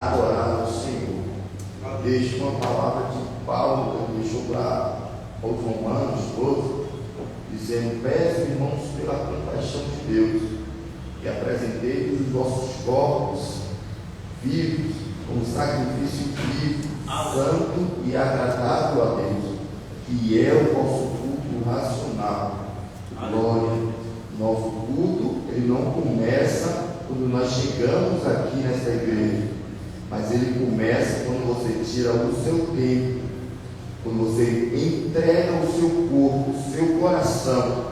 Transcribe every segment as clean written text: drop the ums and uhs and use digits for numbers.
adorar ao Senhor. Deixa uma palavra de Paulo que deixou para os Romanos todos, dizendo: peço, irmãos, pela compaixão de Deus, que apresentei-vos os vossos corpos vivos, como sacrifício vivo, santo e agradável a Deus, que é o vosso culto racional. Glória. Nosso culto, ele não começa quando nós chegamos aqui nesta igreja, mas ele começa quando você tira o seu tempo, quando você entrega o seu corpo, o seu coração,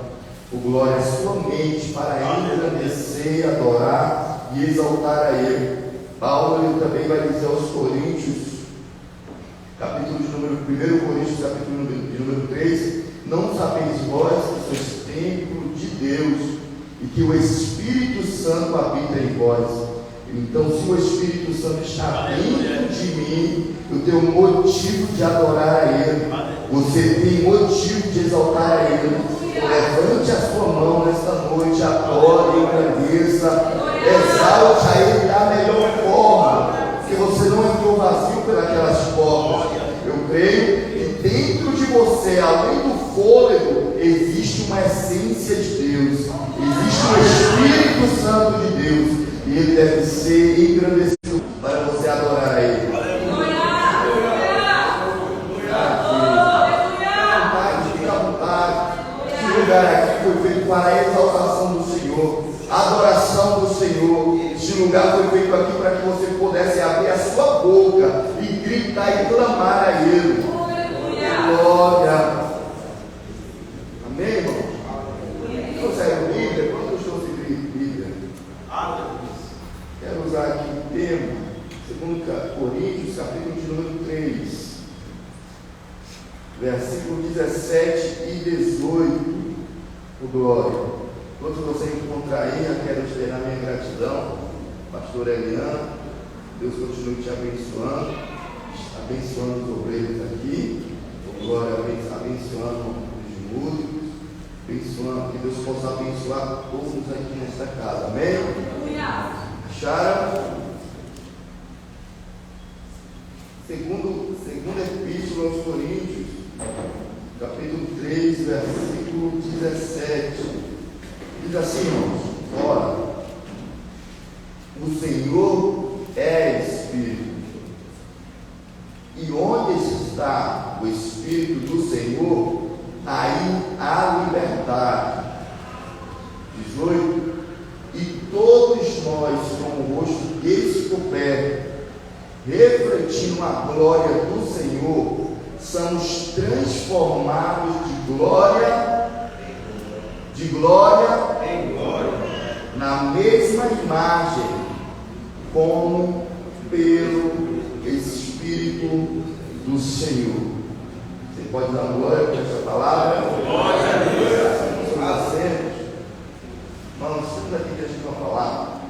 o glória à sua mente, para engrandecer, adorar e exaltar a Ele. Paulo ele também vai dizer aos Coríntios, capítulo de número 1 Coríntios, capítulo de número 3: não sabeis vós que sois templo de Deus e que o Espírito Santo habita em vós? Então, se o Espírito Santo está dentro de mim, eu tenho motivo de adorar a Ele, você tem motivo de exaltar a Ele. Levante a sua mão nesta noite, adore, agradeça, exalte a Ele da melhor forma, porque você não entrou vazio pelas portas. Eu creio que dentro de você, além do fôlego, existe uma essência de Deus, existe o Espírito Santo de Deus, e ele deve ser engrandecido para você adorar a Ele. Fica à vontade. Esse lugar aqui foi feito para a exaltação do Senhor, a adoração do Senhor. Este lugar foi feito aqui para que você pudesse abrir a sua boca e gritar e clamar a Ele. Glória. Amém, irmão? Consegue Bíblia? Quando eu estou sem Bíblia? Quero usar aqui o tema, 2 Coríntios, capítulo de número 3, versículo 17 e 18. O glória. Quando você encontrar aí, eu quero te dar a minha gratidão, pastor Eliana. Deus continue te abençoando, abençoando os obreiros aqui. O glória, abençoando os músicos, abençoando, que Deus possa abençoar todos aqui nesta casa. Amém? Acharam? Segundo epístola aos Coríntios, capítulo 3, versículo 17. Diz assim, irmãos: ora, o Senhor é Espírito, e onde está o Espírito do Senhor, aí há liberdade. 18. E todos nós, com o rosto descoberto, refletindo a glória do Senhor, somos transformados de glória em glória, na mesma imagem, como pelo Espírito do Senhor. Você pode dar glória para essa palavra? Glória a Deus. Mas nós temos aqui que a gente vai falar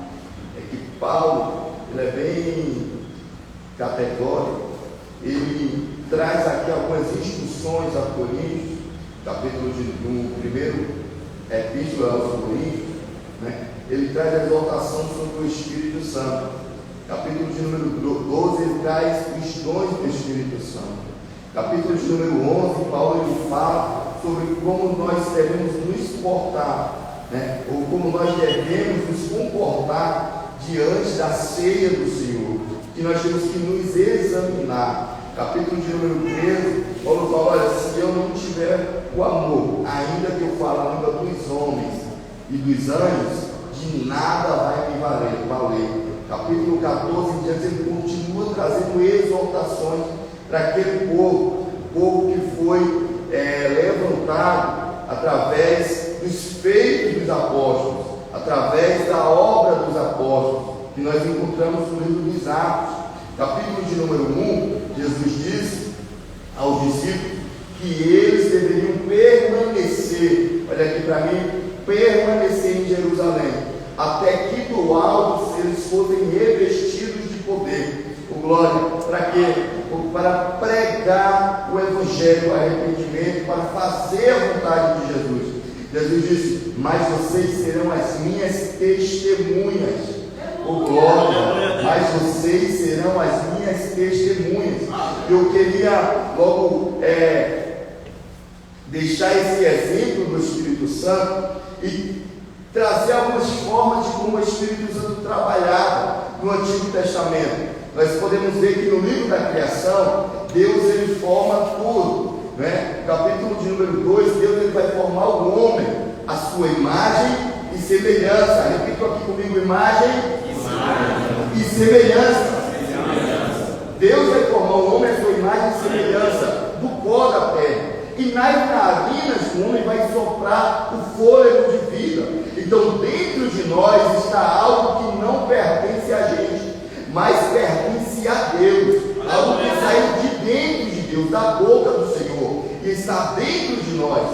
é que Paulo, ele é bem categórico. Ele traz aqui algumas instruções a Coríntios, capítulo do primeiro epístola aos Coríntios, né? Ele traz a exaltação sobre o Espírito Santo. Capítulo de número 12, ele traz os dons do Espírito Santo. Capítulo de número 11, Paulo ele fala sobre como nós devemos nos portar, né? Ou como nós devemos nos comportar diante da ceia do Senhor, que nós temos que nos examinar. Capítulo de número 13, Paulo fala: olha, se eu não tiver o amor, ainda que eu fale a língua dos homens e dos anjos, de nada vai me valer. Capítulo 14, ele continua trazendo exortações para aquele povo que foi levantado através dos feitos dos apóstolos, através da obra dos apóstolos, que nós encontramos no livro dos Atos. Capítulo de número 1, Jesus disse aos discípulos que eles deveriam permanecer, olha aqui para mim, permanecer em Jerusalém, até que do alto eles fossem revestidos de poder. O glória, para quê? Para pregar o evangelho, o arrependimento, para fazer a vontade de Jesus. Jesus disse: mas vocês serão as minhas testemunhas. Oh, glória! Mas vocês serão as minhas testemunhas. Eu queria logo deixar esse exemplo do Espírito Santo e trazer algumas formas de como o Espírito Santo trabalhava no Antigo Testamento. Nós podemos ver que no livro da criação, Deus ele forma tudo, né? Capítulo de número 2, Deus ele vai formar o homem, a sua imagem e semelhança. Repita aqui comigo: imagem e semelhança. Deus vai formar o homem, a sua imagem e semelhança, do pó da terra. E nas narinas do homem vai soprar o fôlego de vida. Então dentro de nós está algo que não pertence a gente, mas pertence a Deus. Algo que saiu de dentro de Deus, da boca do Senhor, e está dentro de nós.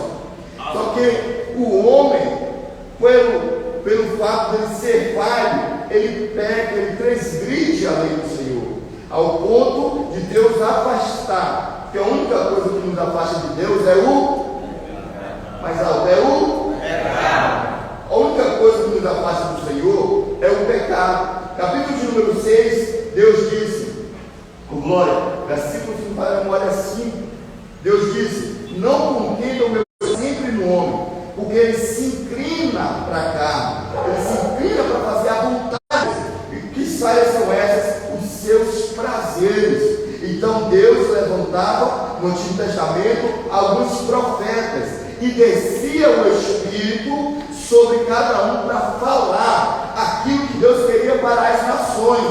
Só que o homem, pelo fato de ele ser falho, ele peca, ele transgride a lei do Senhor, ao ponto de Deus afastar. Porque a única coisa que nos afasta de Deus é mais alto, a única coisa que nos afasta do Senhor é o pecado. Capítulo de número 6, Deus disse, com glória, versículo 5 para a memória 5, Deus disse: não contenda o meu sempre no homem, porque ele se inclina para cá, ele se inclina para fazer a vontade. E que saias são essas? Os seus prazeres. Então Deus levantava no Antigo Testamento alguns profetas e descia o Espírito sobre cada um para falar aquilo que Deus queria para as nações.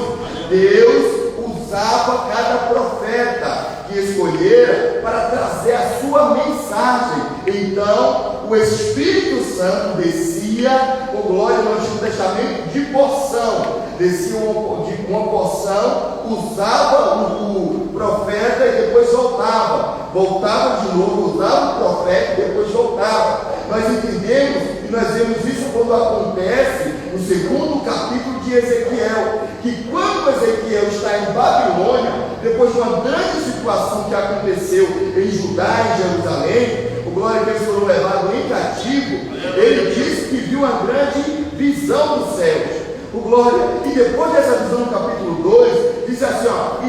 Deus usava cada profeta que escolhera para trazer a sua mensagem. Então o Espírito Santo descia, com glória, no Antigo Testamento de porção. Descia uma porção, usava o profeta e depois voltava de novo, usava o profeta e depois voltava. Nós entendemos e nós vemos isso quando acontece no segundo capítulo de Ezequiel, que quando Ezequiel está em Babilônia, depois de uma grande situação que aconteceu em Judá e Jerusalém, o glória que eles foram levados em cativo, ele disse que viu uma grande visão dos céus. O glória, e depois dessa visão no capítulo 2, diz assim, ó,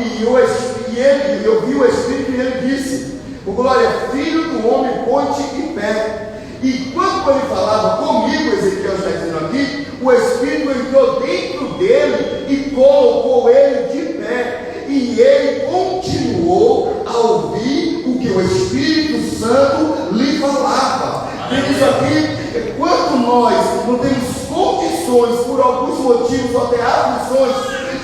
eu vi o Espírito e ele disse: o glória, filho do homem, põe-te em pé. E quando ele falava comigo, Ezequiel está dizendo aqui, o Espírito entrou dentro dele e colocou ele de pé, e ele continuou a ouvir o que o Espírito Santo lhe falava. Diz aqui, quando nós não temos condições, por alguns motivos, ou até aflições,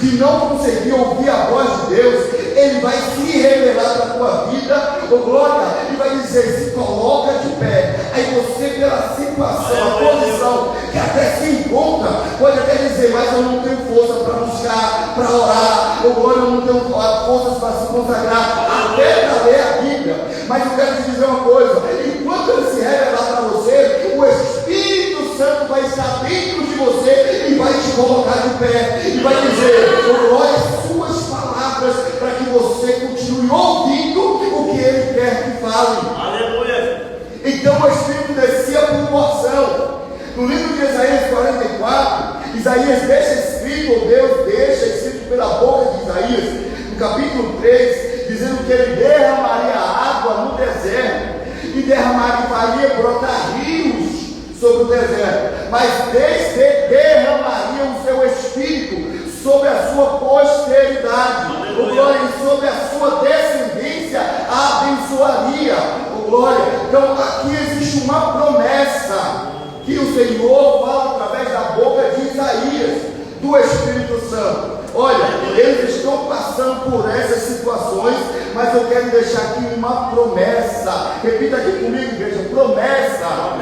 de não conseguir ouvir a voz de Deus, ele vai se revelar na tua vida, glória, e vai dizer: se coloca de pé. Aí você, pela situação, a posição que até se encontra, pode até dizer: mas eu não tenho força para buscar, para orar, glória, eu não tenho forças para se consagrar, até para ler a Bíblia. Mas eu quero te dizer uma coisa: enquanto ele se revelar para você, o Espírito Santo vai estar dentro de você e vai te colocar de pé e vai dizer: glória, suas palavras, para que você continue ouvindo o que ele quer que fale. Aleluia. Então o Espírito descia por porção. No livro de Isaías 44, Isaías deixa escrito, ou Deus deixa escrito pela boca de Isaías, no capítulo 3, dizendo que ele derramaria água no deserto e faria brotar rios sobre o deserto, mas derramaria o seu Espírito sobre a sua posteridade, o glória, e sobre a sua descendência a abençoaria, o glória. Então aqui existe uma promessa que o Senhor fala através da boca de Isaías, do Espírito Santo. Olha, eles estão passando por essas situações, mas eu quero deixar aqui uma promessa. Repita aqui comigo, igreja: promessa.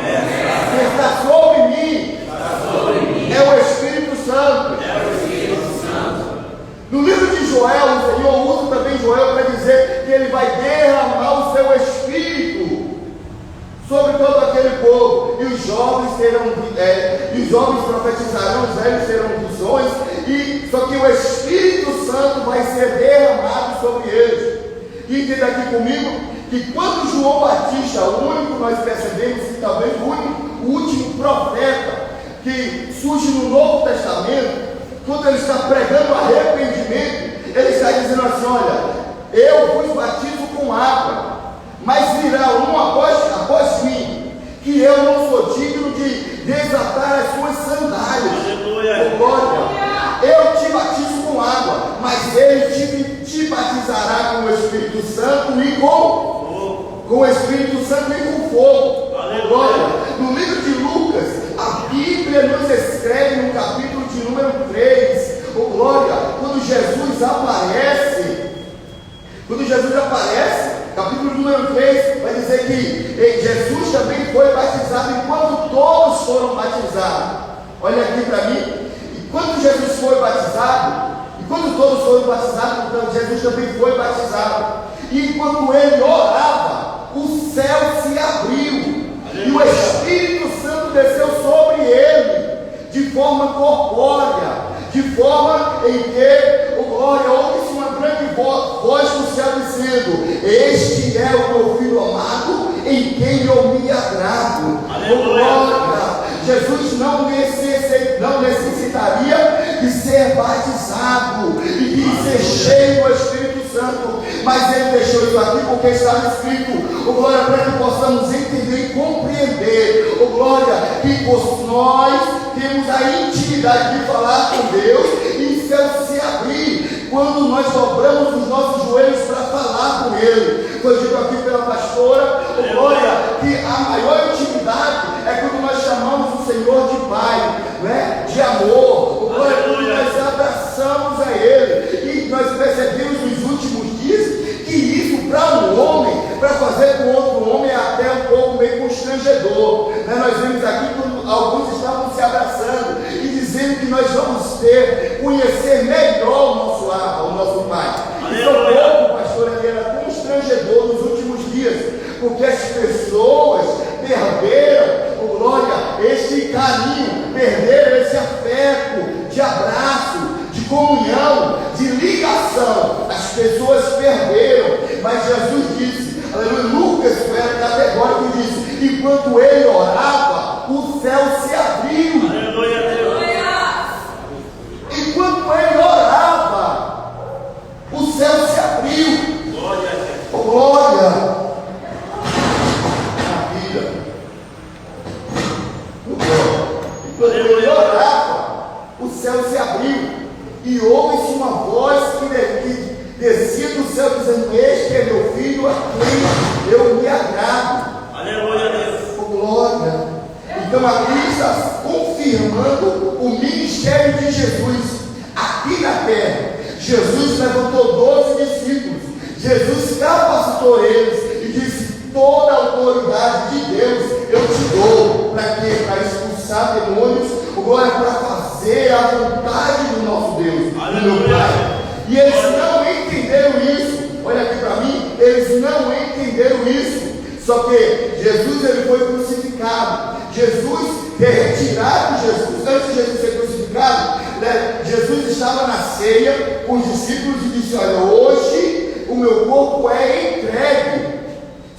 Que está sobre mim. É o Espírito Santo. No livro de Joel, o Senhor usa também Joel para dizer que ele vai derramar o seu Espírito sobre todo aquele povo, e os jovens profetizarão, os velhos terão visões, só que o Espírito Santo vai ser derramado sobre eles. E entenda aqui comigo que quando João Batista, o único, nós percebemos que talvez o último profeta que surge no Novo Testamento, quando ele está pregando arrependimento, ele está dizendo assim: olha, eu vos batizo com água, mas virá um após mim, que eu não sou digno de desatar as suas sandálias. Glória. Eu te batizo com água, mas ele te batizará com o Espírito Santo e com o Espírito Santo e com fogo. Glória. No livro de Lucas, a Bíblia nos escreve no capítulo de número 3, glória, quando Jesus aparece, capítulo número 3, vai dizer que Jesus também foi batizado enquanto todos foram batizados. Olha aqui para mim. Enquanto Jesus foi batizado, enquanto todos foram batizados, então Jesus também foi batizado. E quando ele orava, o céu se abriu e o Espírito Santo desceu sobre ele de forma corpórea, de forma em que, glória, ouve-se uma grande voz do céu dizendo: este é o meu filho amado, em quem eu me agrado. Glória. Jesus não necessitaria de ser batizado e de ser cheio do Espírito Santo, mas ele deixou isso aqui porque está escrito, glória, para que possamos entender e compreender, glória, que nós temos a intimidade de falar com Deus e o céu se abrir quando nós dobramos os nossos joelhos para falar com Ele. Foi dito aqui pela pastora, glória, que a maior intimidade é quando nós chamamos o Senhor de Pai, né? De amor, glória, quando nós abraçamos a Ele. E nós percebemos nos últimos dias que isso para um homem, para fazer com outro homem, é até um pouco meio constrangedor, né? Nós vemos aqui quando alguns estavam se abraçando e dizendo que nós vamos conhecer melhor o nosso Pai. Isso é um pouco, pastor, ele era constrangedor nos últimos dias, porque as pessoas perderam, glória, esse carinho, perderam esse afeto de abraço, de comunhão, de ligação. As pessoas perderam, mas Jesus disse, aleluia, Lucas foi categórico e disse: enquanto ele orava, o céu se abriu. Aleluia. Enquanto ele orava, o céu se abriu. Glória. Na vida. Enquanto ele orava, o céu se abriu. E houve-se uma voz que descia do céu dizendo: este é meu filho a quem eu me agrado. Aleluia, Deus. Glória. Então aqui está confirmando o ministério de Jesus aqui na terra. Jesus levantou 12 discípulos. Jesus capacitou eles e disse: toda a autoridade de Deus eu te dou. Para quê? Para expulsar demônios, glória, para fazer a vontade do nosso Deus, do meu Pai. E eles não entenderam isso. Olha aqui para mim, eles não entenderam isso. Só que Jesus, ele foi crucificado. Jesus, retirado Jesus, antes de Jesus ser crucificado, né, Jesus estava na ceia com os discípulos e disse: olha, hoje o meu corpo é entregue.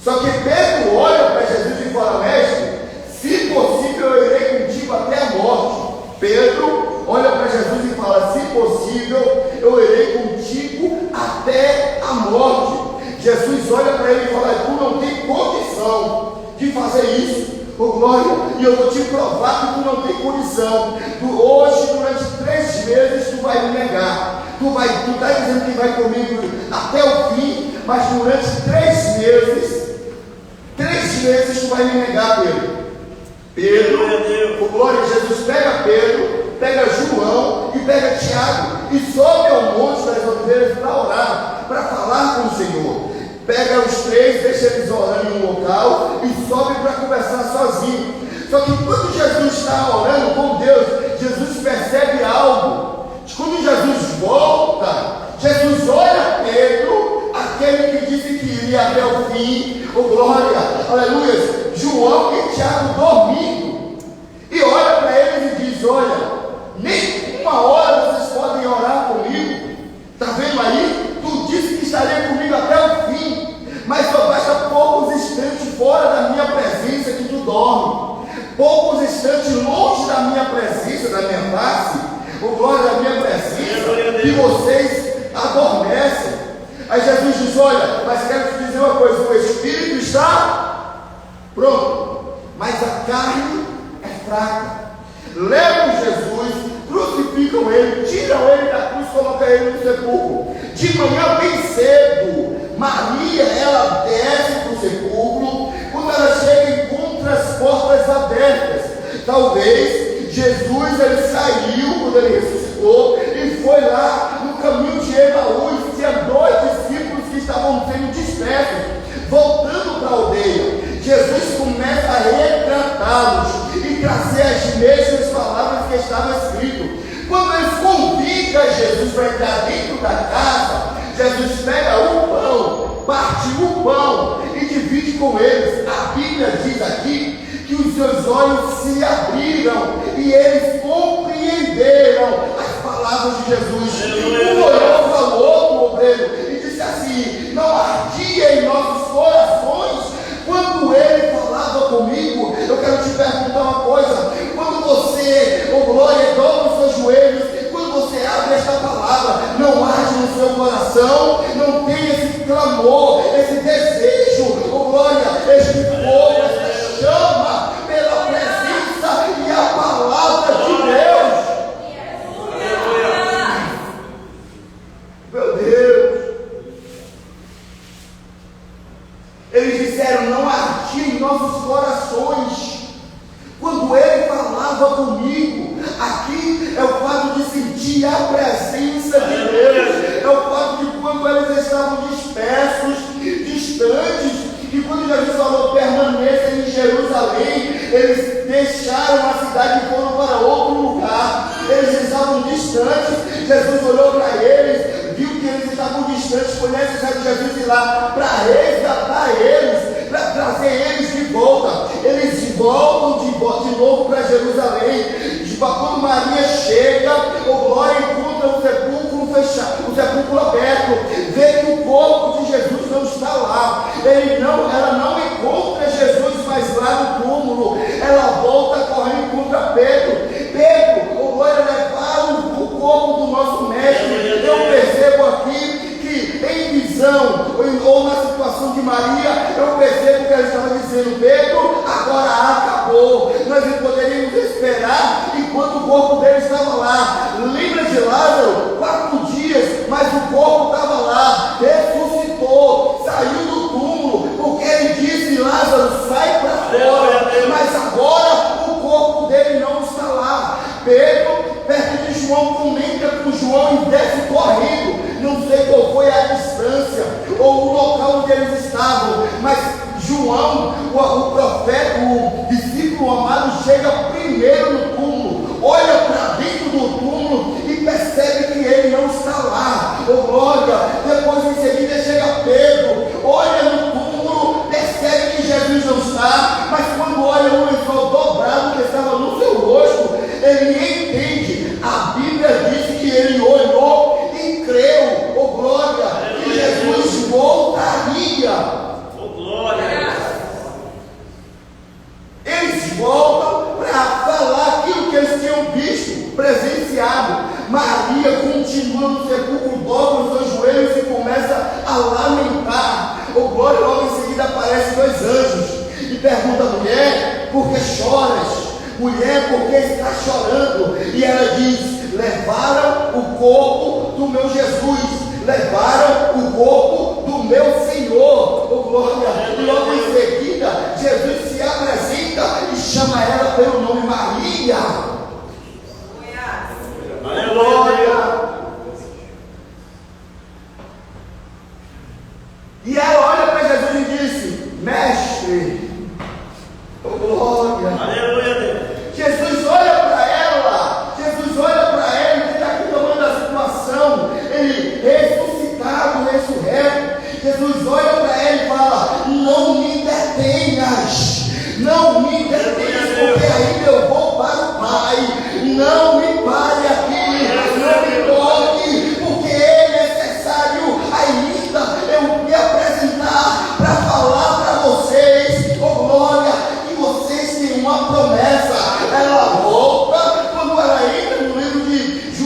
Só que Pedro olha para Jesus e fala: mestre, se possível eu irei contigo até a morte. Pedro olha para Jesus e fala: se possível eu irei contigo até a morte. Jesus olha para ele e fala: tu não tem condição de fazer isso, oh glória, e eu vou te provar que tu não tem condição. Hoje, durante 3 meses, tu vai me negar. Tu está dizendo que vai comigo até o fim, mas durante 3 meses tu vai me negar, Pedro, oh glória, Jesus pega Pedro, pega João e pega Tiago e sobe ao Monte das Oliveiras para orar, para falar com o Senhor. Pega os 3, deixa eles orando em um local e sobe para conversar sozinho. Só que quando Jesus está orando com Deus, Jesus percebe algo. Quando Jesus volta, Jesus olha Pedro, aquele que disse que iria até o fim, oh glória, aleluia, João e Tiago dormindo, e olha para eles e diz: olha, nem uma hora vocês podem orar comigo. Está vendo aí? Tu disse que estaria comigo até o fim, mas só basta poucos instantes fora da minha presença que tu dorme, poucos instantes longe da minha presença, da minha face, o glória da minha presença, que vocês adormecem. Aí Jesus diz: olha, mas quero te dizer uma coisa, o Espírito está pronto, mas a carne é fraca. Levam Jesus, crucificam ele, tiram ele da cruz, colocam ele no sepulcro. De manhã bem cedo, Maria, ela desce para o sepulcro. Quando ela chega, encontra as portas abertas. Talvez Jesus, ele saiu quando ele ressuscitou e foi lá no caminho de Emaús. Tinha 2 discípulos que estavam sendo dispersos, voltando para a aldeia. Jesus começa a retratá-los e trazer as mesmas palavras que estavam escritas. Quando eles convidam Jesus para entrar dentro da casa, Jesus pega o pão, parte o pão e divide com eles. A Bíblia diz aqui que os seus olhos se abriram e eles compreenderam as palavras de Jesus. Um olhou para o outro, obreiro, e disse assim: não ardia em nossos corações quando ele falava comigo? Eu quero te perguntar uma coisa: quando você, glória, dobra os seus joelhos, quando você abre esta palavra, não arde no seu coração? Não tem esse clamor, esse desejo, glória, este fogo, essa chama pela presença e a palavra de Deus? Meu Deus! Eles disseram: não ardia em nossos corações quando ele falava comigo. Aqui é o fato de sentir a presença de Deus, é o fato de quando eles estavam dispersos, distantes, e quando Jesus falou: permaneçam em Jerusalém, eles deixaram a cidade e foram para outro lugar. Eles estavam distantes. Jesus olhou para eles, viu que eles estavam distantes, foi necessário Jesus ir lá para resgatar eles, para trazer eles de volta. Eles voltam de novo para Jerusalém. Quando Maria chega, glória, encontra o sepulcro fechado, o sepulcro aberto, vê que o corpo de Jesus não está lá. Ela não encontra Jesus mais lá no túmulo. Ela volta correndo e encontra Pedro. Pedro, glória, levaram o corpo do nosso mestre. Eu percebo aqui que em visão, ou na situação de Maria, eu percebo que ela estava dizendo: Pedro, agora acabou. Nós não poderíamos esperar enquanto o corpo dele estava lá. Lembra de Lázaro? 4 dias, mas o corpo estava lá, ressuscitou, saiu do túmulo, porque ele disse: Lázaro, sai para fora. Mas agora o corpo dele não está lá. Pedro, perto de João, comenta com João e desce correndo. Não sei qual foi a distância ou o local onde eles estavam, mas João, o profeta, o discípulo amado, chega primeiro no túmulo, olha para dentro do túmulo e percebe que ele não está lá. Glória! Depois em seguida chega Pedro, olha no túmulo, percebe que Jesus não está, mas quando olha o lençol dobrado que estava no seu rosto, ele entende. A Bíblia diz que ele olhou e creu, glória, que Jesus voltaria. Eles voltam para falar aquilo que eles tinham visto, presenciado. Maria continua no sepulcro, dobra os seus joelhos e começa a lamentar. Glória, logo em seguida aparecem 2 anjos e pergunta: mulher, por que choras? Mulher, por que está chorando? E ela diz: levaram o corpo do meu Jesus, levaram o corpo do meu Senhor. Glória! E logo em seguida Jesus se apresenta e chama ela pelo nome: Maria. Glória! E ela olha para Jesus e disse: mestre. Glória! Aleluia! Jesus olha para ela, ele está aqui tomando a situação, ele ressuscitado, ressurreto. Jesus olha para ela e fala: não me detenhas, porque ainda eu vou para o Pai. Não me pare aqui, não me toque, porque é necessário ainda eu me apresentar para falar para vocês, glória, que vocês têm uma promessa. Ela volta, quando ela entra no livro de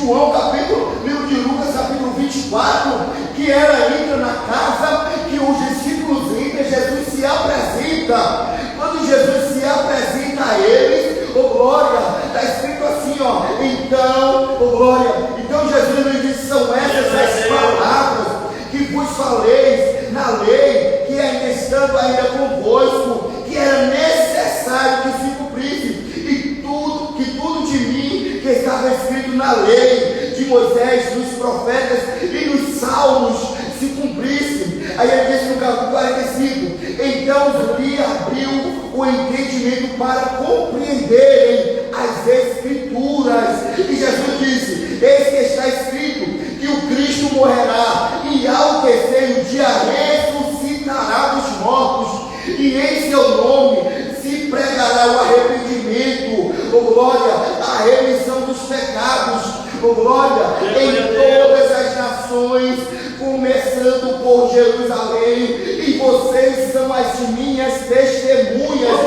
entra na casa, que os discípulos entram, Jesus se apresenta. Quando Jesus se apresenta a eles, oh glória, está escrito assim, ó, então, oh glória, então Jesus nos disse, são essas as palavras que vos faleis na lei, que ainda estando ainda convosco, que era necessário que se cumprisse, que tudo de mim que estava escrito na lei de Moisés, nos profetas e nos salmos se cumprisse. Aí ele diz no capítulo 45, então lhe abriu o entendimento para compreenderem as escrituras, e Jesus disse, eis que está escrito que o Cristo morrerá e ao terceiro dia ressuscitará dos mortos, e em seu nome se pregará o arrependimento, oh glória, a remissão dos pecados, oh glória, em todas as nações, começando por Jerusalém, e vocês são as minhas testemunhas.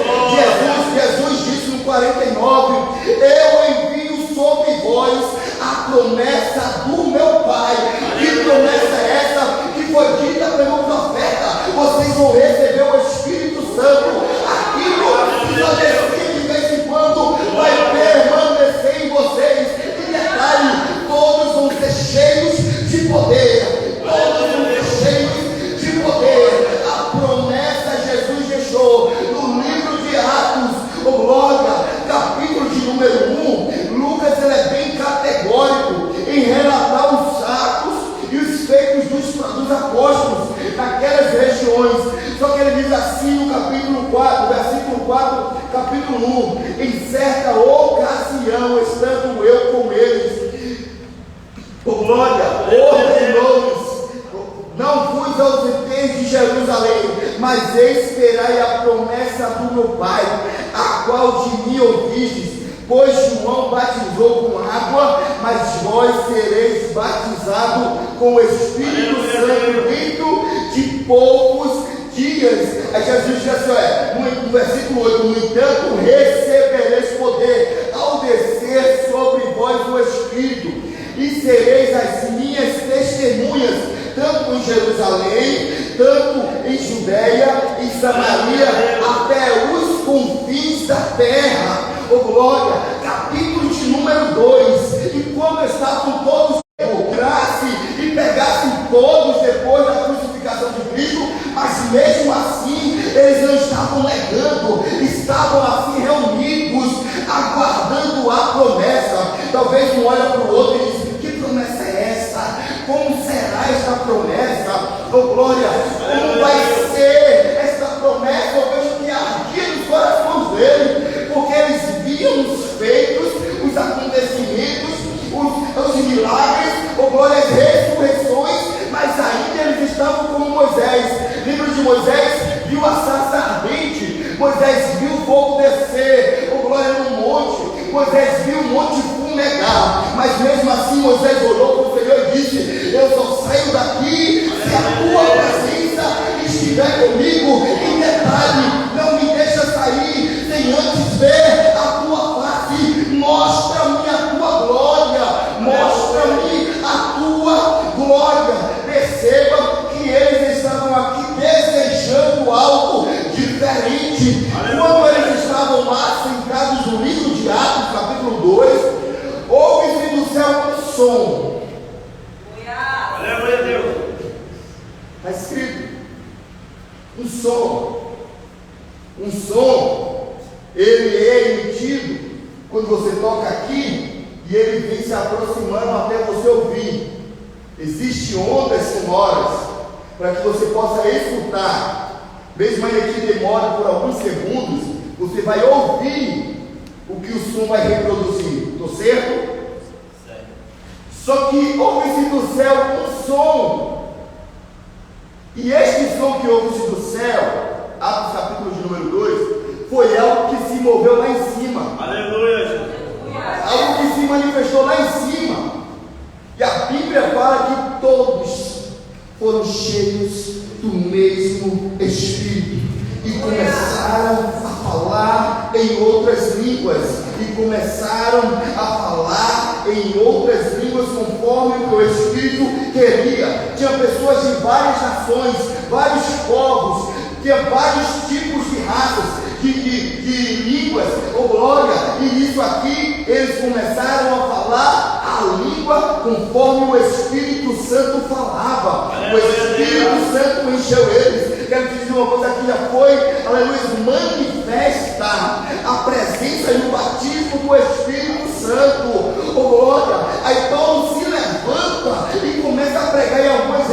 Jesus disse no 49, eu envio sobre vós a promessa do meu Pai. Que promessa é essa que foi dita pelo profeta? Vocês vão receber o Espírito Santo. Aquilo que vai descer de vez em quando vai permanecer em vocês. E detalhe, todos vão ser cheios de poder. Todos vão ser cheios de poder. A promessa Jesus deixou no livro de Atos, oh glória, capítulo de número 1. Lucas ele é bem categórico em relatar os atos e os feitos dos apóstolos naquelas regiões. Só que ele diz assim no capítulo 4, versículo 4, capítulo 1, em certa ocasião, estando eu com eles, oh glória, ordenou-lhes, não vos ausentes de Jerusalém, mas esperai a promessa do meu Pai, a qual de mim ouvistes, pois João batizou com água, mas vós sereis batizados com o Espírito Santo dentro de poucos dias. Aí Jesus diz assim, no versículo 8, no entanto recebereis poder ao descer sobre vós o Espírito, e sereis as minhas testemunhas, tanto em Jerusalém, tanto em Judeia, em Samaria, até os confins da terra. Oh glória, capítulo de número 2. E quando estavam todos entrassem e pegassem todos depois da crucificação de Cristo, mas mesmo assim eles não estavam negando, estavam assim reunidos, aguardando a promessa. Talvez um olha para o outro e diz, que promessa é essa? Como será esta promessa? Oh glória, como vai ser esta promessa? Eu vejo que ardia nos corações dele, porque eles viam os feitos, os acontecimentos, os milagres, oh glória, as ressurreições, mas ainda eles estavam como Moisés. Livro de Moisés, viu a sarça ardente, Moisés viu o fogo descer, oh glória, no monte, Moisés viu o monte fumegar, mas mesmo assim Moisés olhou para o Senhor e disse, eu só saio daqui se a tua presença estiver comigo. Em detalhe, não me deixa sair sem antes ver a tua face. Mostra-me a tua glória, mostra-me a tua glória. Perceba que eles estavam aqui desejando algo diferente. Quando eles estavam lá sentados no livro de Atos, capítulo 2, ouve-se do céu um som. Aleluia, Deus. Está escrito um som. Um som, ele é emitido quando você toca aqui e ele vem se aproximando até você ouvir. Existem ondas sonoras para que você possa escutar. Mesmo ainda que demore por alguns segundos, você vai ouvir o que o som vai reproduzir. Estou certo? Só que ouve-se do céu um som. E este som que ouve-se do céu, Atos capítulo de número 2, foi algo que se moveu lá em cima. Aleluia. Algo que se manifestou lá em cima. E a Bíblia fala que todos foram cheios do mesmo Espírito e começaram a falar falar em outras línguas, e começaram a falar em outras línguas conforme o Espírito queria. Tinha pessoas de várias nações, vários povos, tinha vários tipos de raças, de línguas, glória, e isso aqui eles começaram a falar a língua conforme o Espírito Santo falava. O Espírito Santo encheu eles. Quero te dizer uma coisa que já foi, aleluia, manifesta a presença e o batismo do Espírito Santo, glória. Aí Paulo se levanta e começa a pregar em algumas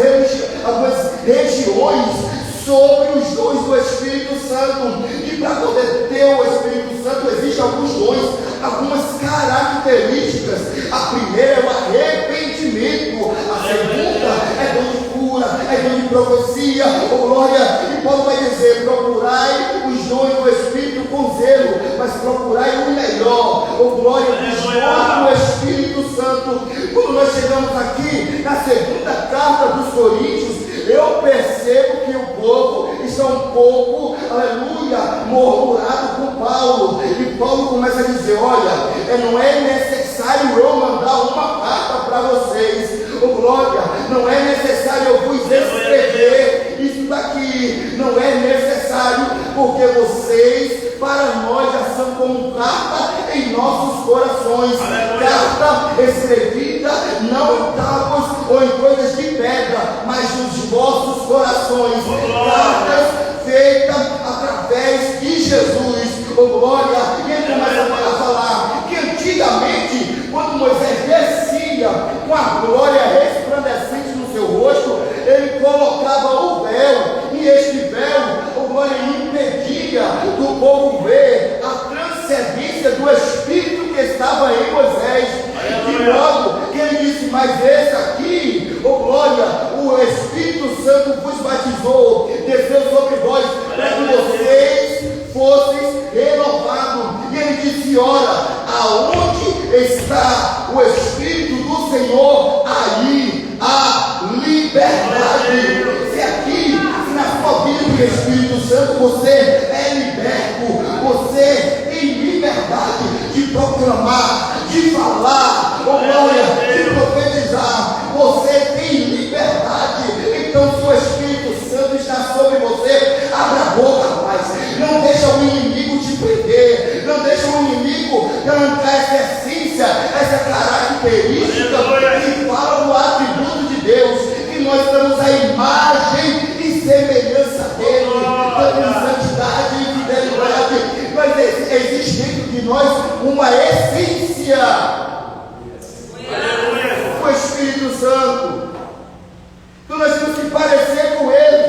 regiões sobre os dons do Espírito Santo. E para poder ter o Espírito Santo existem alguns dons, algumas características. A primeira é o arrependimento, a segunda é dom de cura, é dom de profecia, glória. E Paulo vai dizer: procurai os dons do Espírito com zelo, mas procurai o melhor, glória, os dons do Espírito Santo. Quando nós chegamos aqui na segunda carta dos Coríntios, eu percebo que o povo está um pouco, aleluia, murmurado com Paulo. E Paulo começa a dizer: olha, não é necessário eu mandar uma carta para vocês, glória, não é necessário eu vos escrever isso daqui, não é necessário, porque vocês, para nós, já são como carta em nossos corações, carta escrevida não em tábuas ou em coisas de pedra, mas nos vossos corações, cartas feitas através de Jesus, glória. E ele começa a falar que antigamente, quando Moisés descia com a glória resplandecente no seu rosto, ele colocava o véu, e este véu, glória, impedia do povo ver a transcendência do Espírito que estava em Moisés. De modo que ele disse: mas esse aqui, glória, o Espírito Santo vos batizou, desceu sobre vós, para que vocês fossem renovados. E ele disse: ora, aonde está o Espírito do Senhor, aí há liberdade. Se aqui, se na sua vida do Espírito Santo você é liberto, você tem liberdade de proclamar, de falar, glória, de profetizar, você tem liberdade. Então, se o Espírito Santo está sobre você, abra a boca, rapaz. Não deixa o inimigo te prender, não deixa o inimigo arrancar essa essência, essa característica que fala do atributo de Deus, que nós estamos à imagem e semelhança dele, em santidade e fidelidade. Mas existe dentro de nós uma essência, o Espírito Santo. Então nós temos que parecer com ele,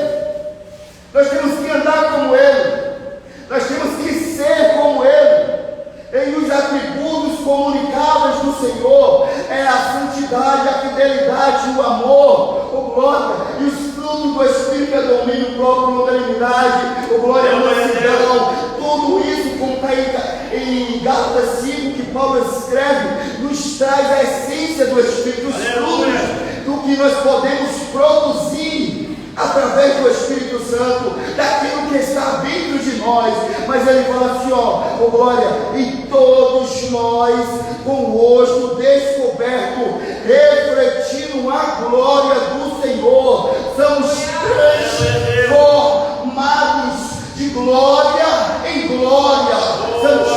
nós temos que andar como ele, nós temos que ser como ele. Em os atributos comunicáveis do Senhor é a santidade, a fidelidade, o amor, o glória, e os frutos do Espírito é domínio próprio, longanimidade, o glória, mansidão. Tudo isso, como está em Gálatas 5, que Paulo escreve, nos traz a essência do Espírito, os frutos do que nós podemos produzir através do Espírito Santo, daquilo que está dentro de nós. Mas ele fala assim, ó, glória, e todos nós com o rosto descoberto, refletindo a glória do Senhor, somos transformados de glória em glória, somos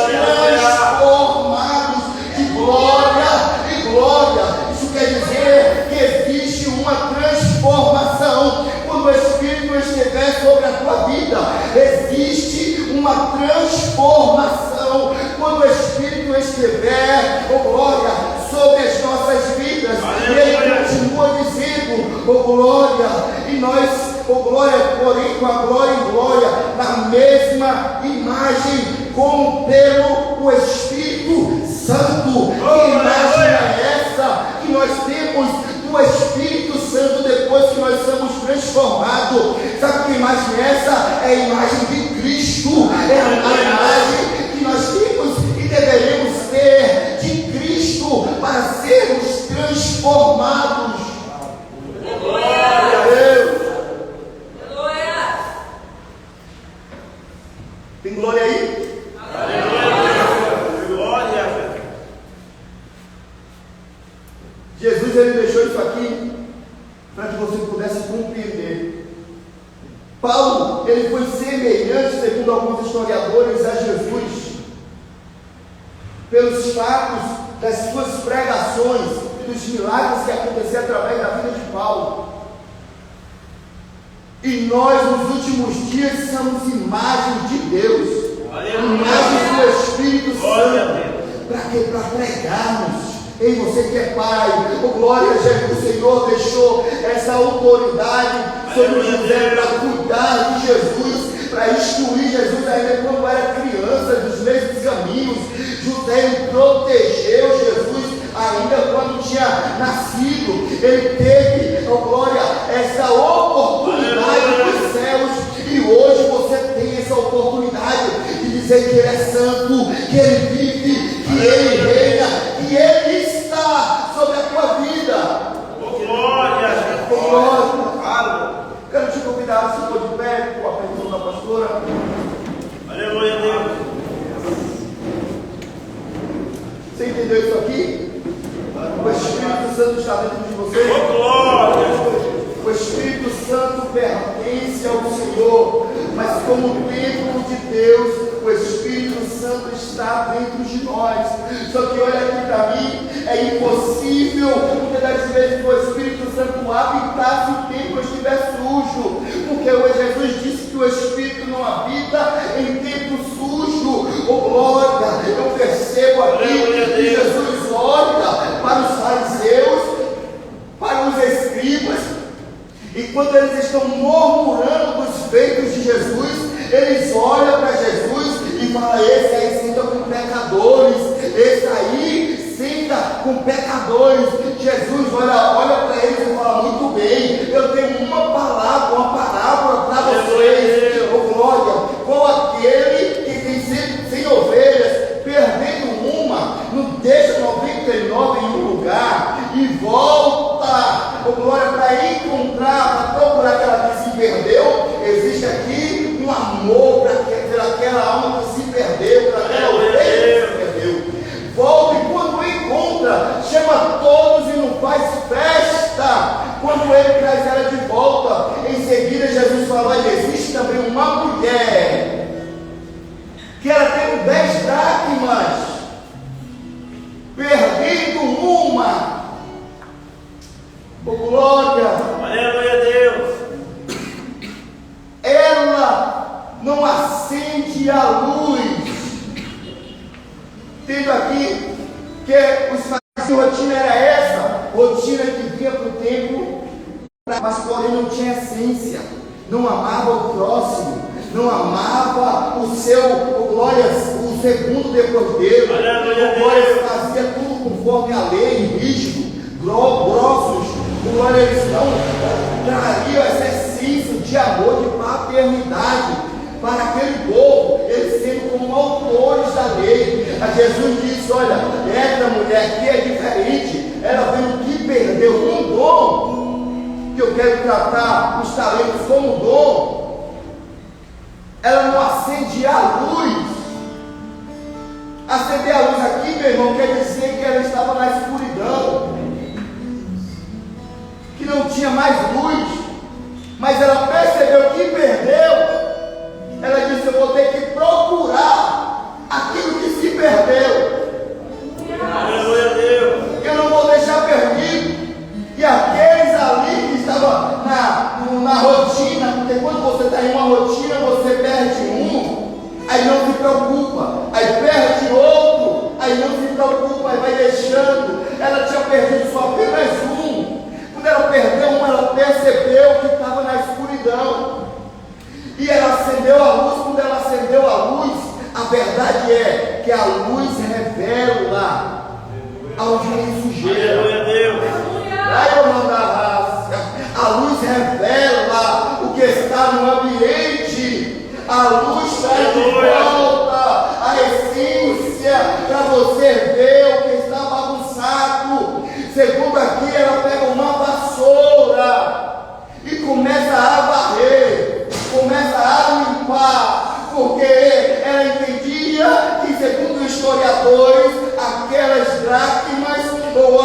transformados de glória em glória. Isso quer dizer que existe uma transformação. Quando o Espírito estiver sobre a tua vida, existe uma transformação. Quando o Espírito estiver, glória, sobre as nossas vidas, e ele continua dizendo, glória, e nós, glória, porém com a glória em glória, na mesma imagem, como pelo Espírito Santo. Que imagem é essa que nós temos do Espírito Santo depois que nós somos transformados? Sabe que imagem é essa? É a imagem de Cristo, é a imagem que nós temos e deveremos ter de Cristo para sermos transformados. Glória a Deus. Glória. Tem glória aí? Paulo, ele foi semelhante, segundo alguns historiadores, a Jesus, pelos fatos das suas pregações e dos milagres que aconteciam através da vida de Paulo. E nós, nos últimos dias, somos imagens de Deus, imagens do Espírito Santo. Para quê? Para pregarmos. Ei, você que é pai, glória a Jesus, o Senhor deixou essa autoridade sobre José para cuidar de Jesus, para instruir Jesus ainda quando era criança, dos mesmos caminhos. José protegeu Jesus ainda quando tinha nascido. Ele teve, glória, essa oportunidade dos céus, e hoje você tem essa oportunidade de dizer que Ele é santo, que Ele vive, que Ele reina, que Ele está sobre a tua vida. Glória! Glória! Quero te convidar, se for de pé, com a permissão da pastora. Aleluia, Deus! Você entendeu isso aqui? O Espírito Santo está dentro de você. Glória! O Espírito Santo pertence ao Senhor, mas como templo de Deus, o Espírito Santo está dentro de nós. Só que olha aqui para mim, é impossível muitas das vezes o Espírito Santo habitar se o templo estiver sujo, porque Jesus disse que o Espírito não habita em templo sujo. Oh glória, eu percebo aqui que Jesus olha para os fariseus, para os escribas, e quando eles estão murmurando dos feitos de Jesus, eles olham para Jesus e falam: esse aí senta com pecadores, esse aí senta com pecadores. Jesus olha para eles e fala: muito bem, eu tenho uma parábola para vocês. Oh glória, qual aquele que tem 100 ovelhas, perdendo uma, não deixa 99 em um lugar e volta, oh glória, para encontrar, para procurar aquela que se perdeu. Existe aqui um amor para aquela alma que se perdeu, para aquela ovelha que se perdeu. Volta, e quando encontra, chama todos e não faz festa. Quando ele traz ela de volta, em seguida Jesus falou: existe também uma mulher que ela tem 10 dracmas, perdendo uma. Oh glória! Aleluia, Deus! Ela não acende a luz. Tendo aqui que os fariseus, a rotina era essa, rotina que vinha para o templo, mas porém não tinha essência, não amava o próximo, não amava o seu, o glória, o segundo depois dele, o glória fazia tudo conforme a lei, rígido, grossos, o glória, eles não trariam essa essência de amor, de paternidade para aquele povo, eles sendo como autores da lei. A Jesus disse: olha, essa mulher aqui é diferente, ela veio que perdeu um dom, que eu quero tratar os talentos como dom. Ela não acende a luz. Acender a luz aqui, meu irmão, quer dizer que ela estava na escuridão, que não tinha mais luz, mas ela percebeu que perdeu. Ela disse: eu vou ter que procurar aquilo que se perdeu. Aleluia, Deus! Eu não vou deixar perdido. E aqueles ali que estavam na rotina, porque quando você está em uma rotina, você perde um, aí não se preocupa, aí perde outro, aí não se preocupa, aí vai deixando. Ela tinha perdido só apenas um. Quando ela perdeu um, ela percebeu que estava na escuridão. E ela acendeu a luz. Quando ela acendeu a luz, a verdade é que a luz revela aonde tem sujeira. Aleluia, Deus! A luz revela o que está no ambiente. A luz traz de volta a essência para você ver o que está bagunçado. Segundo aqui, ela pega uma vassoura e começa a varrer, começa a limpar, porque ela entendia que, segundo os historiadores, aquelas dracmas ou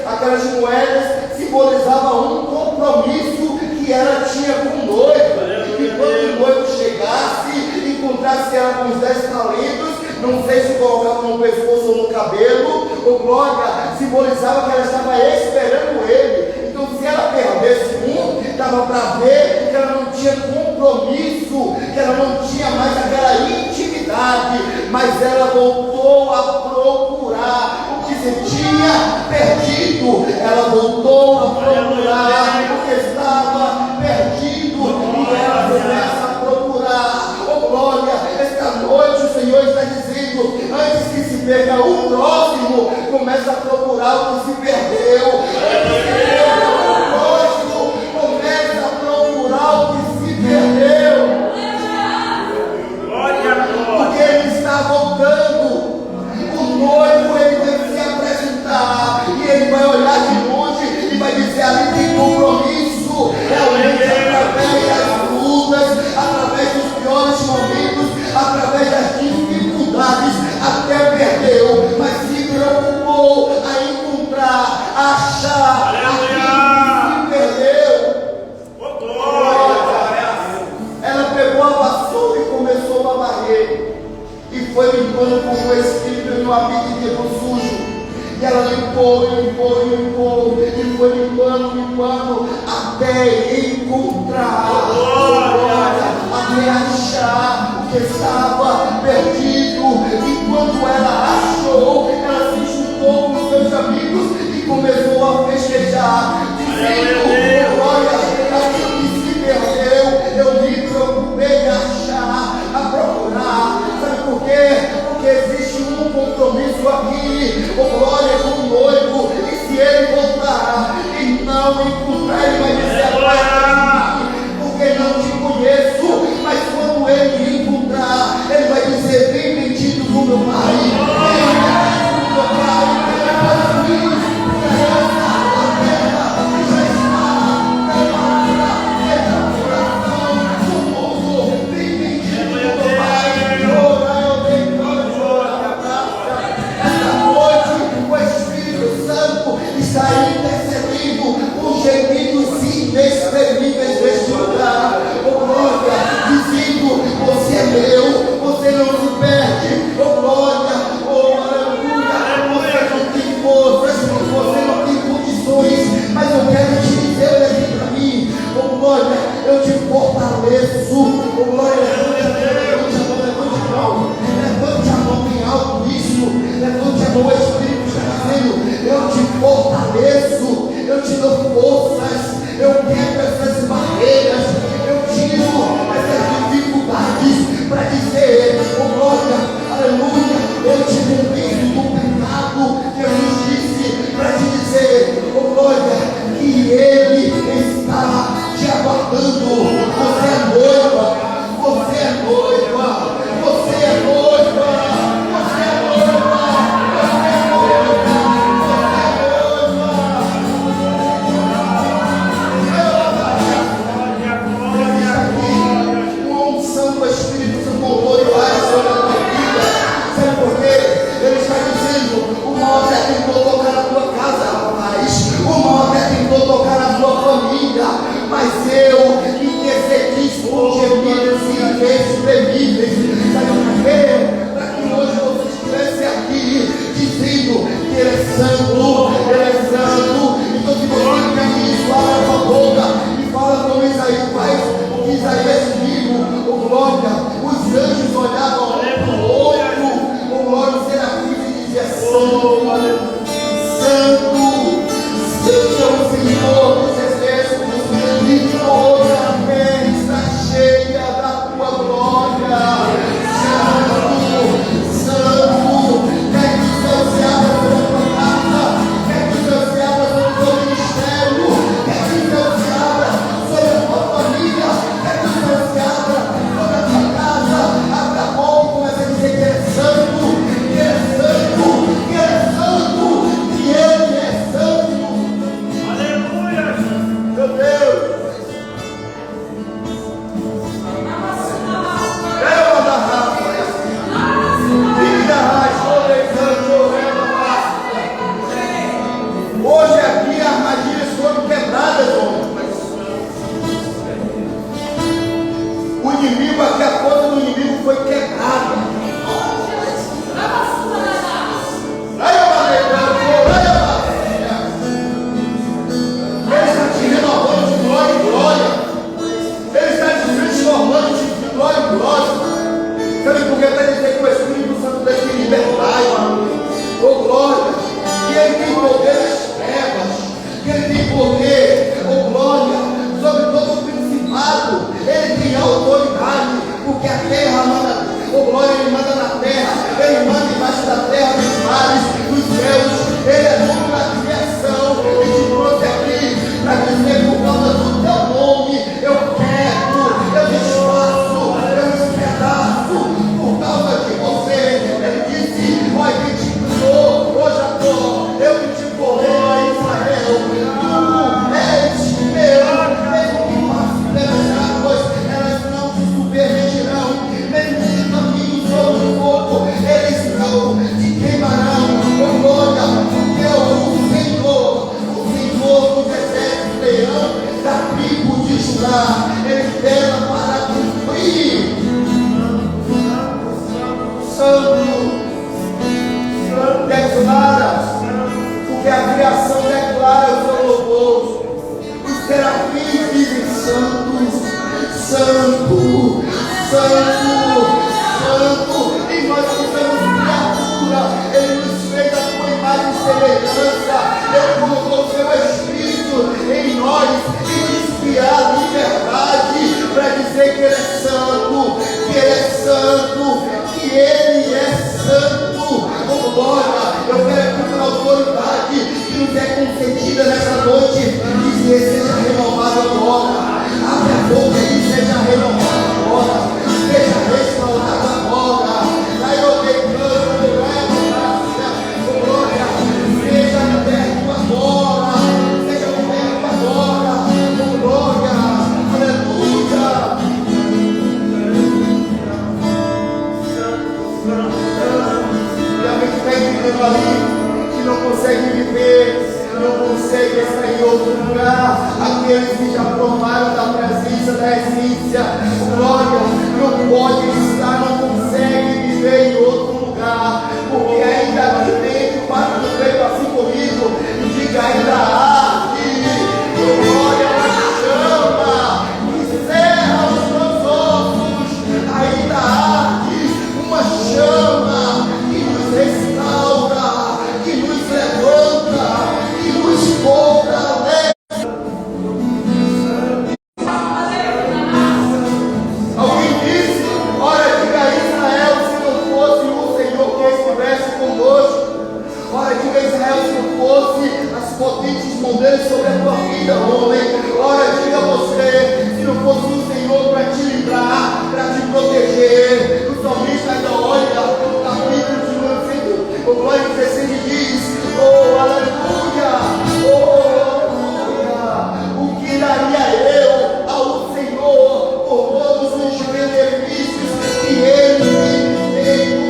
aquelas moedas simbolizavam um compromisso que ela tinha com o noivo. E quando o noivo chegasse, encontrasse ela com os 10 talentos, não sei se colocava no pescoço ou no cabelo, ou glória, simbolizava que ela estava esperando ele. Então, se ela perdesse um, dava para ver que ela não tinha compromisso, que ela não tinha mais aquela intimidade, mas ela voltou a procurar o que se tinha perdido. Ela voltou a procurar o que estava perdido, e ela começa a procurar. Oh glória, esta noite o Senhor está dizendo, antes que se perca o próximo, começa a procurar o que se perdeu. O próximo começa a procurar o que se perdeu, porque ele está voltando. O noivo, ele vai se apresentar, e ele vai olhar de longe e vai dizer: ali tem compromisso. Realmente, através das lutas, através dos piores momentos, através das dificuldades, até perdeu, mas se preocupou a encontrar, a achar aquilo que se perdeu. Ela pegou a vassoura e começou a varrer, e foi limpando com o Espírito no ambiente sujo. E ela limpou, e foi limpando, até encontrar, até achar o que estava perdido. E quando ela achou, ela se juntou com seus amigos e começou a festejar, dizendo: glória, aquilo que se perdeu, eu me preocupei a achar, a procurar. Sabe por quê? Porque existe um compromisso aqui, oh glória, com o noivo, e se ele voltar e não encontrar, ele vai dizer: porque não te conheço. Mas quando ele encontrar, ele vai dizer: vem bendito do meu Pai, vem bendito do meu Pai, meus filhos, a terra já está preparada, coração do mundo, vem bendito do meu Pai. O Espírito Santo está intercedendo com gemidos inexprimíveis neste lugar, oh glória, dizendo: você é meu, você não se perde, oh glória, oh aleluia, você não tem forças, você não tem condições, mas eu quero te dizer, olha aqui para mim, oh glória, eu te fortaleço, oh glória, levante a mão bem alto, isso, levante a mão, o Espírito está dizendo: eu te fortaleço, eu te dou forças, eu quebro essas barreiras, eu tiro essas dificuldades para dizer, oh glória, aleluia, eu te convenço do pecado. Jesus disse para te dizer, oh glória, que Ele está te aguardando. Você é noiva, você é noiva, você é noiva, você é noiva, você é noiva, uma unção do Espírito Santo gloriosa sobre a tua vida. Sabe por quê? Ele está dizendo: o mal até tentou tocar na tua casa, rapaz, o mal até tentou tocar na tua família, mas eu intercedi por gemidos inexprimíveis. Sabe por quê? Para que hoje você estivesse aqui dizendo que Ele é santo, Ele é santo. Então, se você quer isso, abra a sua boca e fala como Isaías faz, o que Isaías viu, oh glória. Os anjos olhavam um para o outro, oh glória, os serafins, e dizia: santo, santo, santo é o Senhor dos exércitos, e toda a terra está cheia da tua glória. Santo, santo, quer que o céu se abra sobre a tua casa, inimigo, aqui a força do inimigo foi quebrada. Ele está te renovando de glória em glória. Ele está te transformando de glória em glória. Sabe por que está dizendo que o Espírito Santo tem que libertar, irmão? Oh glória! Que ele tem poder nas trevas, que ele tem poder, oh glória, sobre todo o principado. Ele tem autoridade, porque a terra manda, oh glória, ele manda na terra, ele manda embaixo da terra, dos mares, dos céus. Ele é dono da criação e te trouxe aqui para dizer por causa do teu nome, eu quero, eu desfaço, eu despedaço por causa de você. Ele disse, ó, que te criou, ó Jacó, eu que te formei, ó Israel, tu és meu, mesmo que passe pelas águas, elas não te submergirão, mesmo que caminho sobre o fogo, eles não te queimarão. Oh glória, porque o Senhor dos exércitos, leão da tribo de Judá, ele vela para cumprir. Santo, declara, porque a criação declara o seu louvor. Os serafins dizem santo, santo, santo, santo. E nós que somos criatura, ele nos fez a sua imagem e semelhança. Ele colocou o seu Espírito em nós e nos guiar a liberdade para dizer que ele é santo, que ele é santo, que ele é santo. Oh glória, eu quero aqui pela autoridade que nos é concedida nessa noite, dizer seja renovado agora. Abre a boca e seja renovado agora, seja restaurado agora. Aí eu declaro, oh glória, seja liberto agora, seja liberto agora, oh glória, aleluia. E a gente está entendendo ali que não consegue viver, não consegue estar em outro lugar. Aqueles que já provaram da presença, da essência, glória, não pode estar, não consegue viver em outro lugar, porque ainda aqui dentro, bate no peito assim comigo, e diga ainda arde, glória, uma chama, encerra os meus ossos, ainda arde, uma chama que nos restaura, que nos levanta, que nos fortalece. Alguém disse, ora diga a Israel, se não fosse o Senhor que estivesse conosco. Ora diga a Israel, se não fosse as potentes mãos dele sobre a tua vida, homem. Ora diga a você, se não fosse o Senhor para te livrar, para te proteger. O salmista ainda olha no capítulo de número 100, o glória 16 diz, oh aleluia, o que daria eu ao Senhor por todos os benefícios que ele tem feito.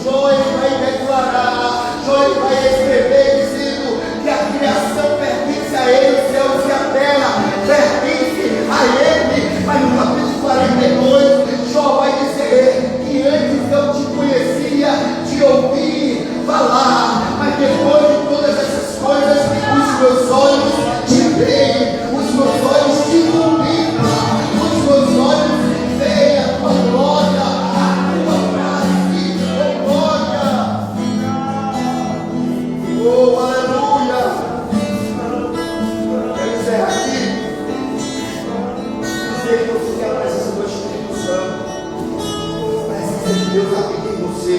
Joel vai declarar, Joel vai escrever dizendo que a criação pertence a ele, os céus e a terra pertence a ele. Mas no capítulo 42, Jó vai dizer que antes eu te conhecia, te ouvi falar, mas depois de todas essas coisas, os meus olhos te veem, os meus olhos te contemplam, os meus olhos veem a tua glória, a tua face, oh glória, oh aleluia. Quero encerrar aqui, dizer que você tem a presença do Espírito Santo, a presença de Deus habita em você.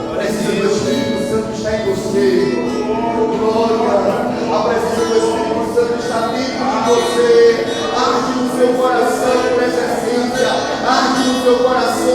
A presença do Espírito Santo está em você. Oh, glória! A presença do Espírito Santo está dentro de você. Arde no seu coração por essa essência. Arde no seu coração